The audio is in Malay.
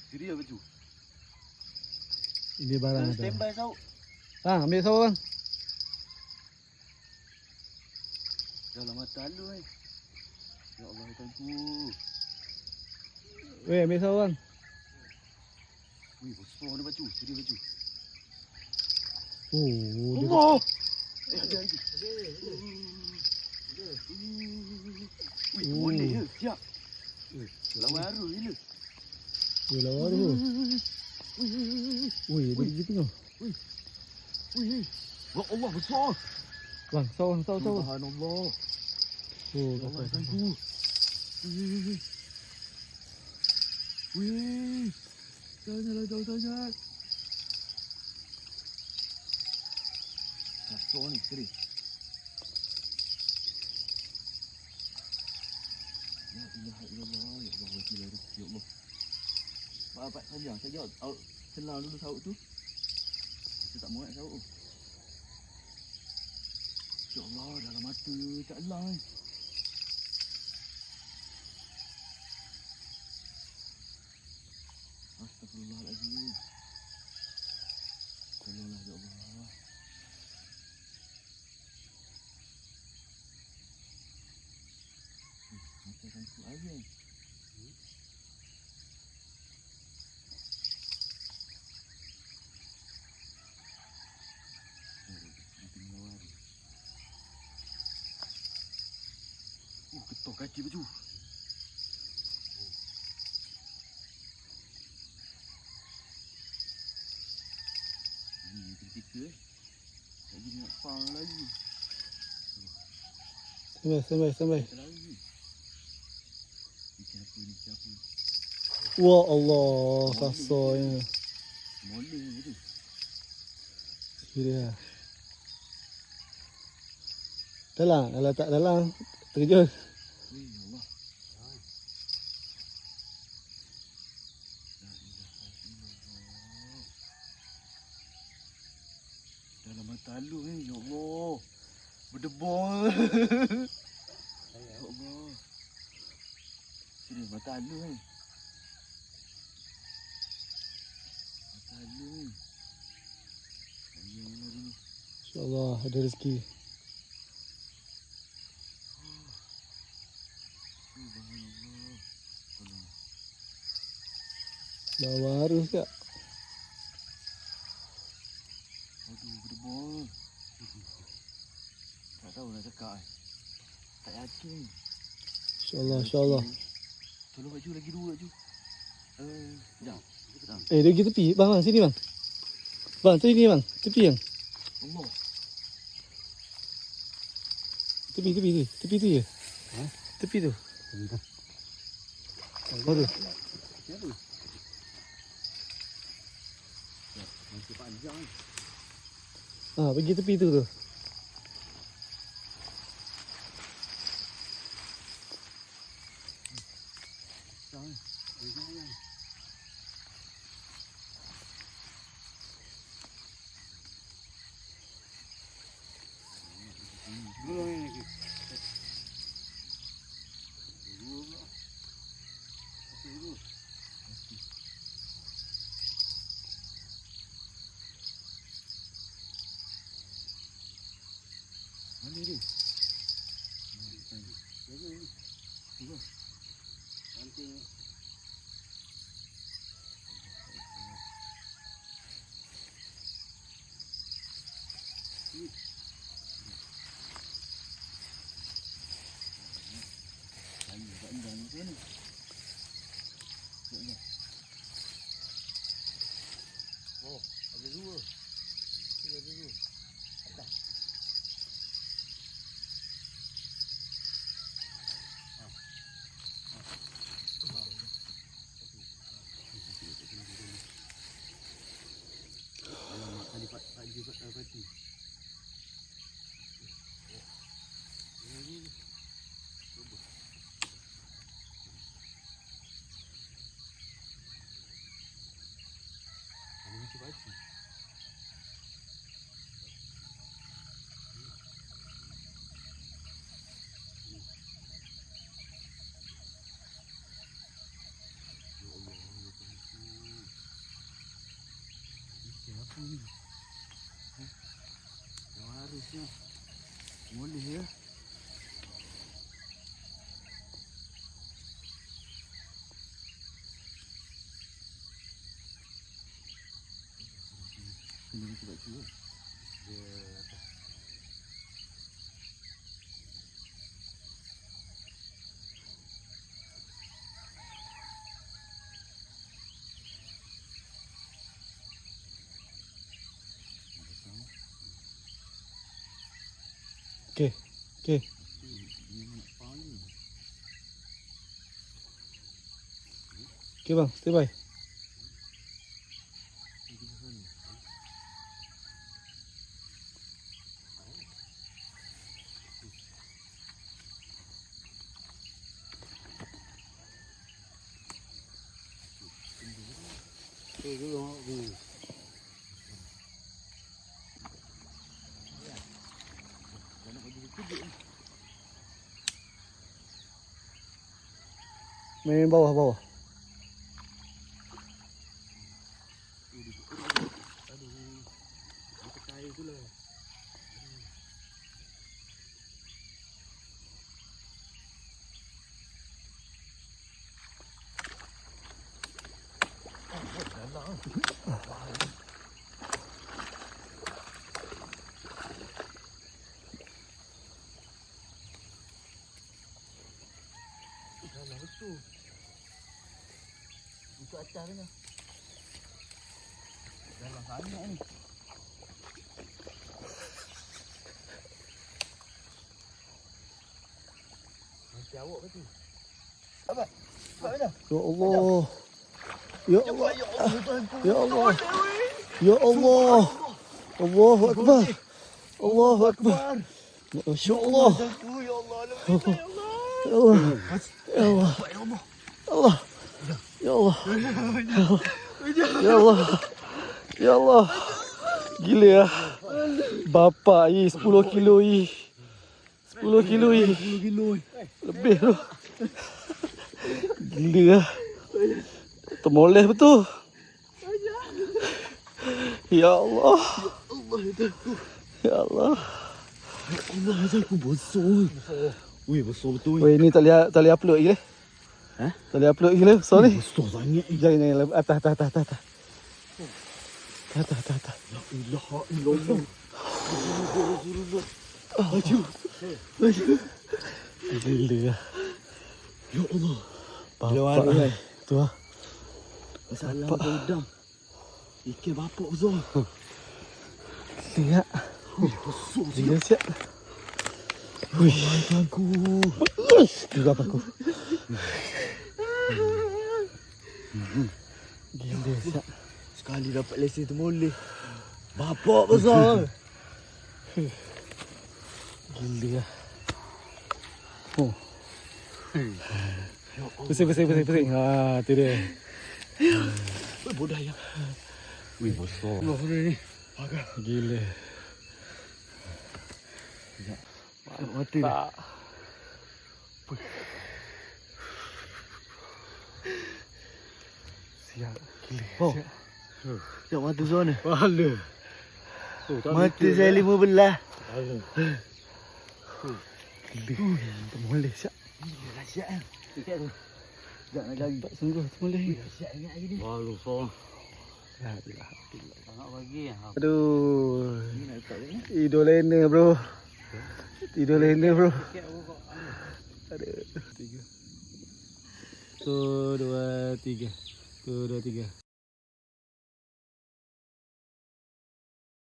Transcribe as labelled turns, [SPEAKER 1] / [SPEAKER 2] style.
[SPEAKER 1] Seria baju.
[SPEAKER 2] Ini barang ada.
[SPEAKER 1] Standby Sauk.
[SPEAKER 2] Bang, ambil sawo bang.
[SPEAKER 1] Dalam mata lu ni. Ya Allah Tuhanku.
[SPEAKER 2] Weh, ambil sawo bang.
[SPEAKER 1] Wih, besar ni baju. Seria baju.
[SPEAKER 2] Oh, dia
[SPEAKER 1] Allah. Ada lagi. Wih, boleh ke? Siap. Lawan arus gila.
[SPEAKER 2] Weh, lawa tu. Weh, dia pergi tengok.
[SPEAKER 1] Wih. Ya Allah, besar.
[SPEAKER 2] Bang, sawo, sawo.
[SPEAKER 1] Subhanallah.
[SPEAKER 2] Oh,
[SPEAKER 1] Ya Allah
[SPEAKER 2] kasar.
[SPEAKER 1] Tuhanku. Wih. Janganlah jauh sangat. Besar ni, serius. La ilaha illallah. Ya Allah, wakilah rezeki, ya Allah. Pak panjang saja. Awak selang dulu sauk tu. Saya tak muat sauk tu. Ya Allah, dalam mata tak elang ni. Astagfirullahaladzim. Tolonglah ya Allah. Macam tu aja. Ketuk kaki baju. Ini ketika lagi nak fang lagi.
[SPEAKER 2] Sampai.
[SPEAKER 1] Lagi. Ni siapa?
[SPEAKER 2] Wah Allah, kasarnya.
[SPEAKER 1] Moleh tu.
[SPEAKER 2] Kira. Dalang, kalau tak dalang, terjun.
[SPEAKER 1] Wih, ya Allah. La ilaha illallah. Dalam mata lu ni, ya Allah. Berdebar. Ya Allah. Sini mata lu ni. Mata lu ni. Ayahlah dulu.
[SPEAKER 2] InsyaAllah ada rezeki.
[SPEAKER 1] Subhanallah. Tolong.
[SPEAKER 2] Lawa harus kak.
[SPEAKER 1] Aduh, berdebar. Tak tahu nak cakap kan. Tak yakin.
[SPEAKER 2] InsyaAllah.
[SPEAKER 1] Tolong baju lagi dua baju. Sekejap.
[SPEAKER 2] Dia pergi tepi. Bang, sini bang. Bang, sini bang. Tepi yang.
[SPEAKER 1] Allah.
[SPEAKER 2] Tepi tu je.
[SPEAKER 1] Ha?
[SPEAKER 2] Tepi tu. Oh tu.
[SPEAKER 1] Siapa? Masih panjang ni.
[SPEAKER 2] Pergi tepi tu.
[SPEAKER 1] Jangan. Jangan. Belum ini lagi. Dulu pula. Dulu. Mana dia? Jaga ni. Tunggu. Cantik. Ayo, tak indah ni macam mana? Tengok. Oh, ada dua. Ada dua. Atas. Alamak, tadi Pak Pati. Pati. Ya Allah, ya Tuhanku. ni. Harusnya boleh ya. Ini cuba cuba.
[SPEAKER 2] Okey. Okey. Okey bang, stay by. Main bawah.
[SPEAKER 1] Betul. Untuk atas ni. Dalam sangat ni. Masih awak ke tu? Apa? Apa?
[SPEAKER 2] Ya Allah. Ya Allah.
[SPEAKER 1] Ya Allah tuanku.
[SPEAKER 2] Ya Allah. Ya Allah. Allahu akbar. Allahu akbar. Masya Allah.
[SPEAKER 1] Ya Allah. Ya Allah.
[SPEAKER 2] Ya Allah. Ya Allah.
[SPEAKER 1] Ya Allah.
[SPEAKER 2] Allah. Ya Allah. Ya Allah. Ya Allah. Gila ya. Bapak ni 10 kilo ni. 10 kilo ni.
[SPEAKER 1] 10 kilo.
[SPEAKER 2] Lebih tu. Gila ya. Termoleh betul. Ya Allah. Ya Allah.
[SPEAKER 1] Allah aku besar. Wih, besar betul.
[SPEAKER 2] Weh, ni tak boleh upload lagi leh.
[SPEAKER 1] Ha?
[SPEAKER 2] Tak boleh upload lagi leh. So ni.
[SPEAKER 1] Besar sangat.
[SPEAKER 2] Jangan atas. Atas.
[SPEAKER 1] La ilaha illallah.
[SPEAKER 2] Baju. Gila ya.
[SPEAKER 1] Ya Allah.
[SPEAKER 2] Bapak ni. Tu lah.
[SPEAKER 1] Salam kau udang. Ikan bapak besar.
[SPEAKER 2] Lihat.
[SPEAKER 1] Besar
[SPEAKER 2] Gila siap. Wih.
[SPEAKER 1] aku.
[SPEAKER 2] Juga apa aku. Gila siap.
[SPEAKER 1] Sekali dapat lesen tu boleh. Bapak besar.
[SPEAKER 2] Gila ya. Oh. Pusing. Ha, tu dia.
[SPEAKER 1] Bodoh ayam. Wih, besar. Ni. Agak.
[SPEAKER 2] Gila.
[SPEAKER 1] Mati dah.
[SPEAKER 2] Siap. Gila.
[SPEAKER 1] Oh.
[SPEAKER 2] Siap.
[SPEAKER 1] Siap mata zona.
[SPEAKER 2] Pahala.
[SPEAKER 1] Mata saya 15.
[SPEAKER 2] Gila. Termoleh siap.
[SPEAKER 1] Gila siap kan. Jangan lagi.
[SPEAKER 2] Tak sungguh termoleh.
[SPEAKER 1] Siap ingat lagi ni.
[SPEAKER 3] Walau so.
[SPEAKER 2] La ilaha illallah.
[SPEAKER 3] Sangat bagi ya.
[SPEAKER 2] Aduh.
[SPEAKER 1] Ni nak letak ni.
[SPEAKER 2] Tidur lena bro. Tidur lena bro. Aduh. 3. 1, 2, 3. 1, 2, 3.